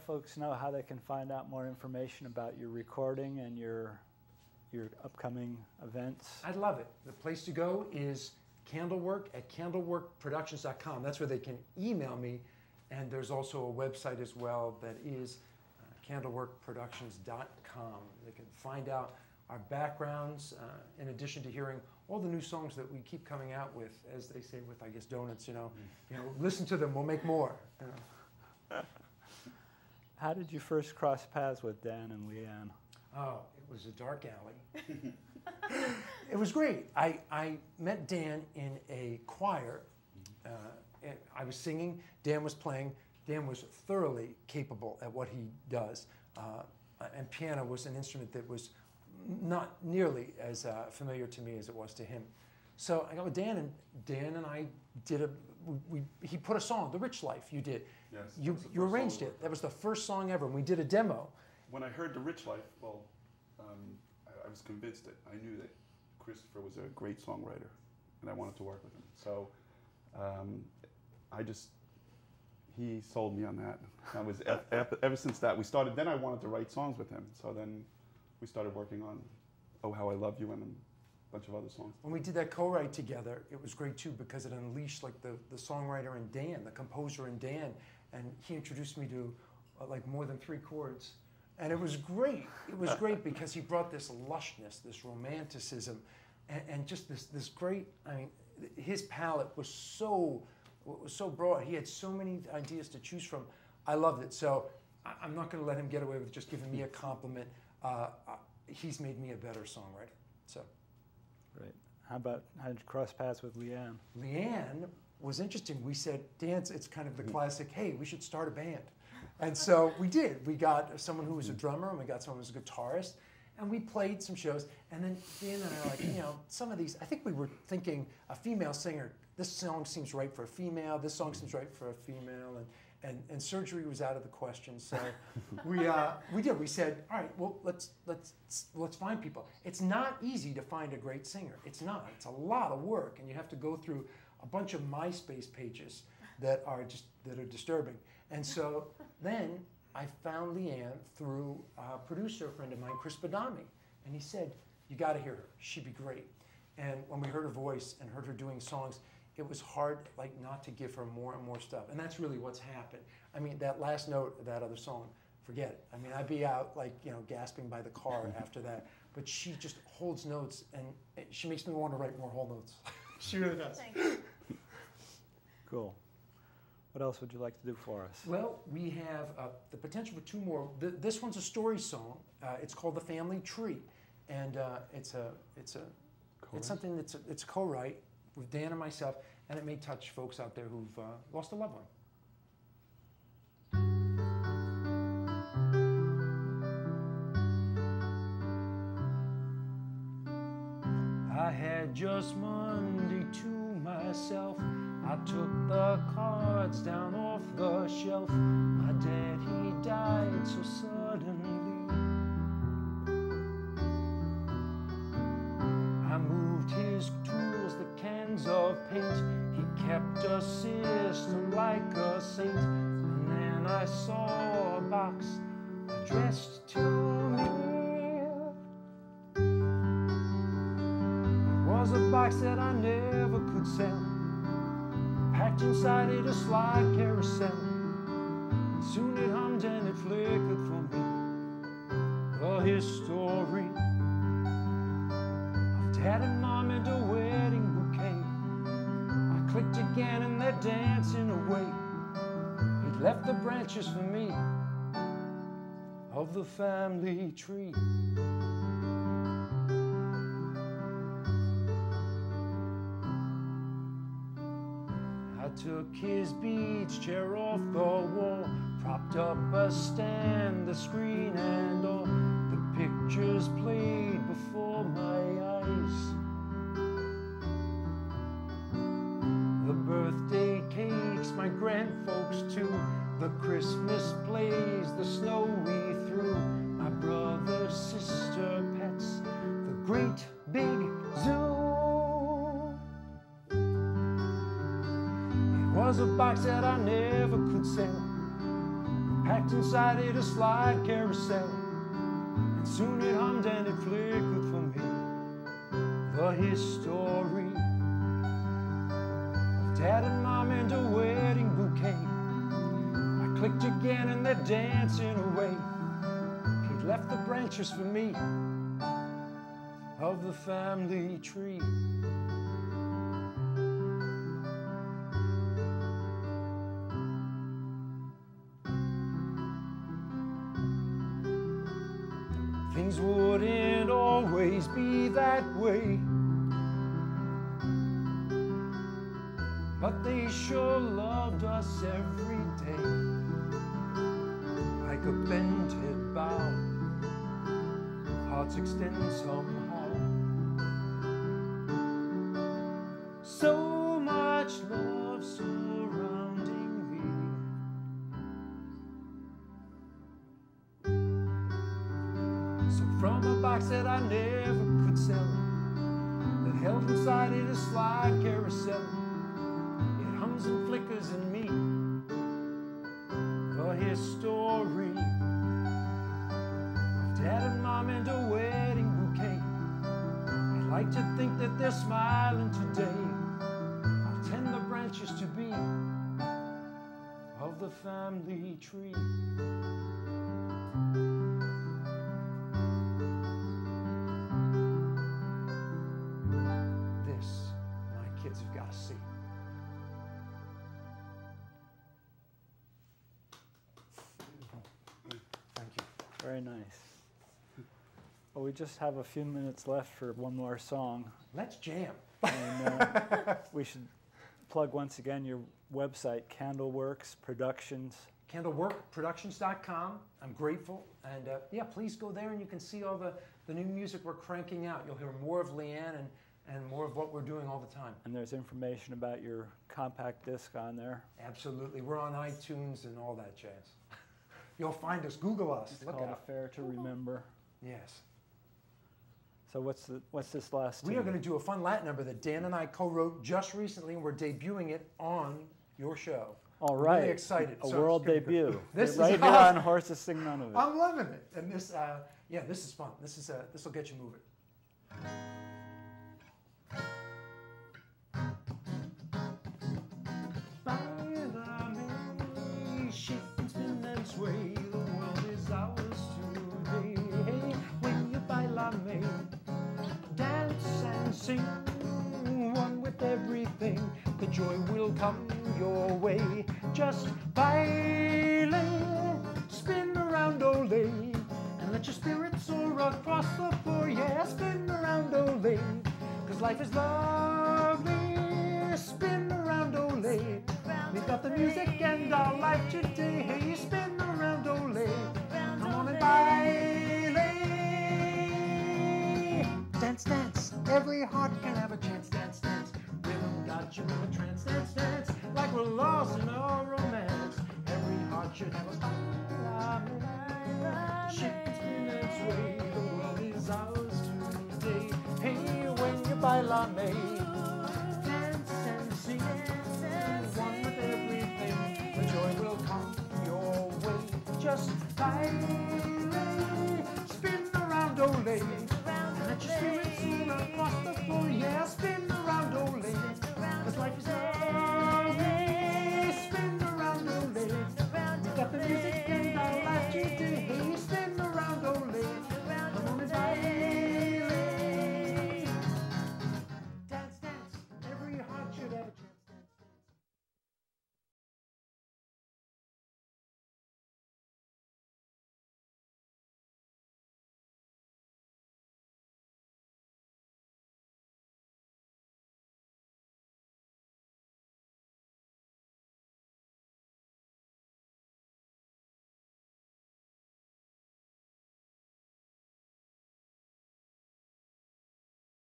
folks know how they can find out more information about your recording and your upcoming events? I'd love it. The place to go is Candlework at candleworkproductions.com. That's where they can email me. And there's also a website as well that is candleworkproductions.com. They can find out our backgrounds, in addition to hearing all the new songs that we keep coming out with, as they say with, I guess, donuts, listen to them, we'll make more. How did you first cross paths with Dan and Leanne? Oh, it was a dark alley. It was great. I met Dan in a choir. I was singing, Dan was playing. Dan was thoroughly capable at what he does. And piano was an instrument that was not nearly as familiar to me as it was to him. So I got with Dan, and Dan and I did he put a song, The Rich Life, you did. Yes. You arranged it. That was the first song ever, and we did a demo. When I heard The Rich Life, well, I was convinced that I knew that Christopher was a great songwriter, and I wanted to work with him. So he sold me on that. I was ever since that we started. Then I wanted to write songs with him. So then we started working on "Oh How I Love You" and a bunch of other songs. When we did that co-write together, it was great too because it unleashed like the songwriter in Dan, the composer in Dan, and he introduced me to like more than 3 chords, and it was great. It was great because he brought this lushness, this romanticism, and just this great. I mean, his palette was so broad. He had so many ideas to choose from. I loved it. So I'm not going to let him get away with just giving me a compliment. He's made me a better songwriter. So. Great. How did you cross paths with Leanne? Leanne was interesting. We said, Dan, it's kind of the classic, hey, we should start a band. And so we did. We got someone who was a drummer, and we got someone who was a guitarist, and we played some shows. And then Dan and I are like, some of these, I think we were thinking a female singer, this song seems right for a female, this song seems right for a female, and surgery was out of the question. So we did. We said, all right, well, let's find people. It's not easy to find a great singer. It's not. It's a lot of work, and you have to go through a bunch of MySpace pages that are disturbing. And so then I found Leanne through a producer friend of mine, Chris Badami, and he said, you got to hear her. She'd be great. And when we heard her voice and heard her doing songs, it was hard, not to give her more and more stuff. And that's really what's happened. I mean, that last note of that other song, forget it. I mean, I'd be out, gasping by the car after that. But she just holds notes, and she makes me want to write more whole notes. She really does. Thanks. Cool. What else would you like to do for us? Well, we have the potential for 2 more. This one's a story song. It's called The Family Tree. And it's something it's a co-write with Dan and myself, and it may touch folks out there who've lost a loved one. I had just Monday to myself. I took the cards down off the shelf. My dad, he died so suddenly. I moved his tools, the cans of paint. He kept a system like a saint. And then I saw a box addressed to me. It was a box that I never could sell. Packed inside it a slide carousel. And soon it hummed and it flickered for me. The history Dad and Mom and a wedding bouquet. I clicked again and they're dancing away. He'd left the branches for me of the family tree. I took his beads chair off the wall, propped up a stand, the screen and all. The pictures played before my eyes. The birthday cakes my grandfolks too, the Christmas plays, the snow we threw, my brother, sister, pets, the great big zoo. It was a box that I never could sell. packed inside it a slide carousel, and soon it hummed and it flickered for me. The history of Dad and Mom and a wedding bouquet. I clicked again and they're dancing away. He'd left the branches for me of the family tree. Things wouldn't always be that way, but they sure loved us every day. Like a bent-head bow, hearts extend somehow. So much love surrounding me. So from a box that I never could sell, that held inside it a slide carousel, it hums and flickers in me. The history of Dad and Mom and a wedding bouquet. I'd like to think that they're smiling today. I'll tend the branches to be of the family tree. This, my kids have got to see. Thank you. Very nice. Well, we just have a few minutes left for one more song. Let's jam. And we should plug once again your website, Candleworks Productions. Candleworkproductions.com. I'm grateful. And yeah, please go there and you can see all the new music we're cranking out. You'll hear more of Leanne and more of what we're doing all the time. And there's information about your compact disc on there. Absolutely. We're on iTunes and all that jazz. You'll find us. Google us. It's Look called out. Affair to Remember. Yes. So what's this last We tune? are going to do a fun Latin number that Dan and I co-wrote just recently, and we're debuting it on your show. All I'm right. really excited. A So world it's gonna be debut. good. This is right here awesome. on Horses Sing None of It. I'm loving it. And this, yeah, this is fun. This will get you moving. Shake and spin and sway, the world is ours today. Hey, when you bailame, dance and sing, one with everything, the joy will come your way. Just baile, spin around ole, and let your spirit soar across the floor. Yeah, spin around ole, 'cause life is lovely. Spin around ole. We've got the music and our life today. Hey, spin around ole. Come on and baile. Dance, dance. Every heart can have a chance. Dance, dance. Rhythm got you in a trance. Dance, dance. Like we're lost in a romance. Every heart should have a baile. Shake and spin and sway. The world is ours today. Hey, when you bailame.